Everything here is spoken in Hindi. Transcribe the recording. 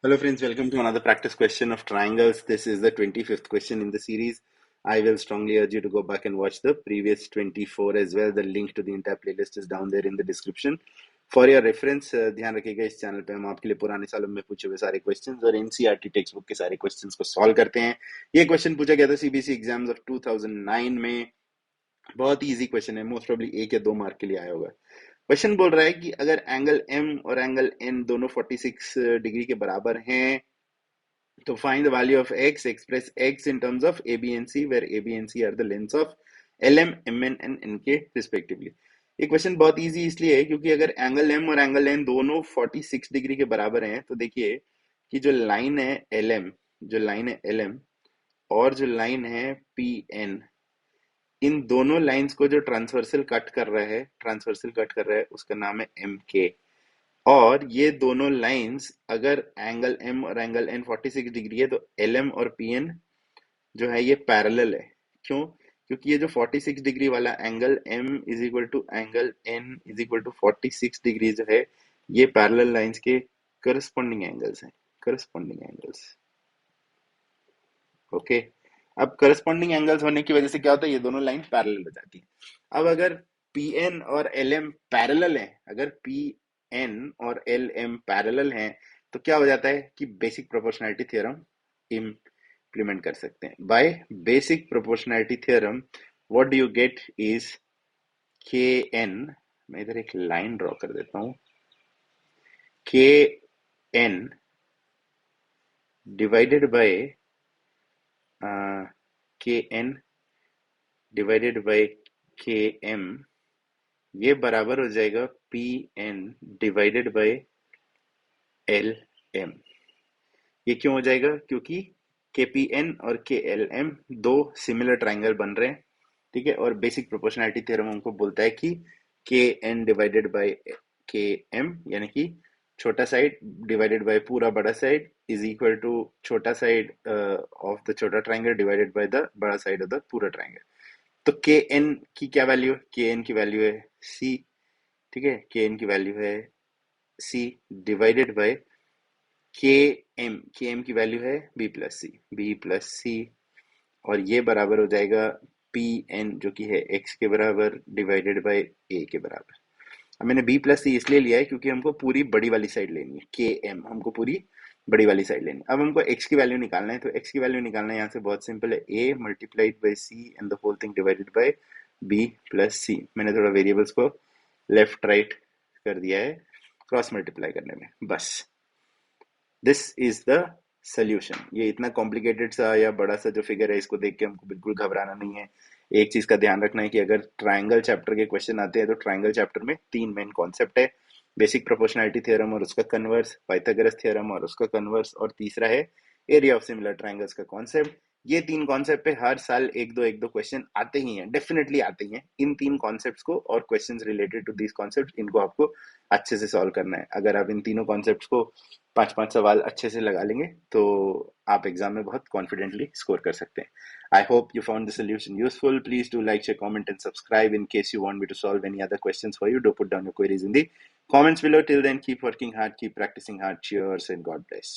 Hello friends, welcome to another practice question of triangles. This is the 25th question in the series. I will strongly urge you to go back and watch the previous 24 as well. The link to the entire playlist is down there in the description. For your reference, ध्यान रखिएगा इस चैनल पे हम आपके लिए पुराने सालों में पूछे हुए सारे क्वेश्चंस और एनसीईआरटी टेक्स्ट बुक के सारे क्वेश्चंस को सॉल्व करते हैं। ये क्वेश्चन पूछा गया था सीबीएसई एग्जाम्स ऑफ 2009 में। बहुत ही इजी क्वेश्चन है, मोस्ट प्रोबेबली 1 या 2 मार्क के लिए आया होगा। क्वेश्चन बोल रहा है कि अगर एंगल एम और एंगल एन दोनों 46 डिग्री के बराबर हैं तो find the value of x, express x in terms of a, b and c, where a, b and c are the lengths of lm, mn and nk respectively. ये क्वेश्चन बहुत इजी इसलिए है क्योंकि अगर एंगल m और एंगल n दोनों 46 डिग्री के बराबर हैं तो देखिए कि जो लाइन है lm, जो लाइन है lm और जो लाइन है pn, इन दोनों लाइंस को जो ट्रांसवर्सल कट कर रहा है, उसका नाम है mk। और ये दोनों लाइंस अगर एंगल एम और एंगल एन 46 डिग्री है तो एल एम और पी एन जो है ये पैरेलल है। क्यों? क्योंकि ये जो 46 डिग्री वाला angle M is equal to angle N is equal to 46 degree जो है ये पैरेलल लाइंस के करस्पॉन्डिंग एंगल्स हैं, करस्पॉन्डिंग एंगल्स। ओके, अब करस्पॉन्डिंग एंगल्स होने की वजह से क्या होता है, ये दोनों लाइन पैरेलल हो जाती है। अब अगर पी एन और एल एम पैरेलल है, अगर पी एन और एल एम पैरेलल हैं तो क्या हो जाता है कि बेसिक प्रोपोर्शनैलिटी थ्योरम इम्प्लीमेंट कर सकते हैं। By basic proportionality theorem what do you get is K N, मैं इधर एक लाइन ड्रॉ कर देता हूं, K N divided by K N divided by K M, ये बराबर हो जाएगा P N divided by L M. ये क्यों हो जाएगा? क्योंकि के पी एन और के एल एम दो सिमिलर ट्राइंगल बन रहे हैं, ठीक है। और बेसिक प्रोपोर्शनैलिटी थ्योरम हमको बोलता है कि के N divided by K M यानी कि छोटा साइड डिवाइडेड बाय पूरा बड़ा साइड इज इक्वल टू छोटा साइड ऑफ द छोटा ट्राइंगल डिवाइडेड बाय द बड़ा साइड ऑफ द पूरा ट्राइंगल। तो के एन की क्या वैल्यू है? के एन की वैल्यू है सी, ठीक है। के एन की वैल्यू है C divided by K M की वैल्यू है बी प्लस सी, और ये बराबर हो जाएगा पी एन जो कि है एक्स के बराबर डिवाइडेड बाय ए के बराबर। अब मैंने बी प्लस सी इसलिए लिया है क्योंकि हमको पूरी बड़ी वाली साइड लेनी है, के एम हमको पूरी बड़ी वाली साइड लेनी है। अब हमको एक्स की वैल्यू निकालना है, तो एक्स की वैल्यू निकालना है यहाँ से बहुत सिंपल है, a multiplied by c and the whole thing divided by b plus c. मैंने थोड़ा वेरिएबल्स को लेफ्ट राइट कर दिया है क्रॉस मल्टीप्लाई करने में, बस। This is the solution. ये इतना कॉम्प्लिकेटेड सा या बड़ा सा जो फिगर है इसको देख के हमको बिल्कुल घबराना नहीं है। एक चीज का ध्यान रखना है कि अगर ट्राइंगल चैप्टर के क्वेश्चन आते हैं तो ट्राइंगल चैप्टर में तीन मेन कॉन्सेप्ट है, बेसिक प्रोपोर्शनैलिटी थ्योरम और उसका कन्वर्स, पाइथागोरस थ्योरम और उसका कन्वर्स, और तीसरा है एरिया ऑफ सिमिलर ट्राइंगल्स का कॉन्सेप्ट। ये तीन कॉन्सेप्ट पे हर साल एक दो क्वेश्चन आते ही हैं, डेफिनेटली आते ही हैं। इन तीन कॉन्सेप्ट्स को और questions related to these concepts इनको आपको अच्छे से सॉल्व करना है। अगर आप इन तीनों कॉन्सेप्ट्स को पांच पांच सवाल अच्छे से लगा लेंगे तो आप एग्जाम में बहुत कॉन्फिडेंटली स्कोर कर सकते हैं। I hope you found the solution useful. Please do like, share, comment and subscribe in case you want me to solve any other questions for you. Do put down your queries in the comments below. Till then, keep working hard, keep practicing hard. Cheers and God bless.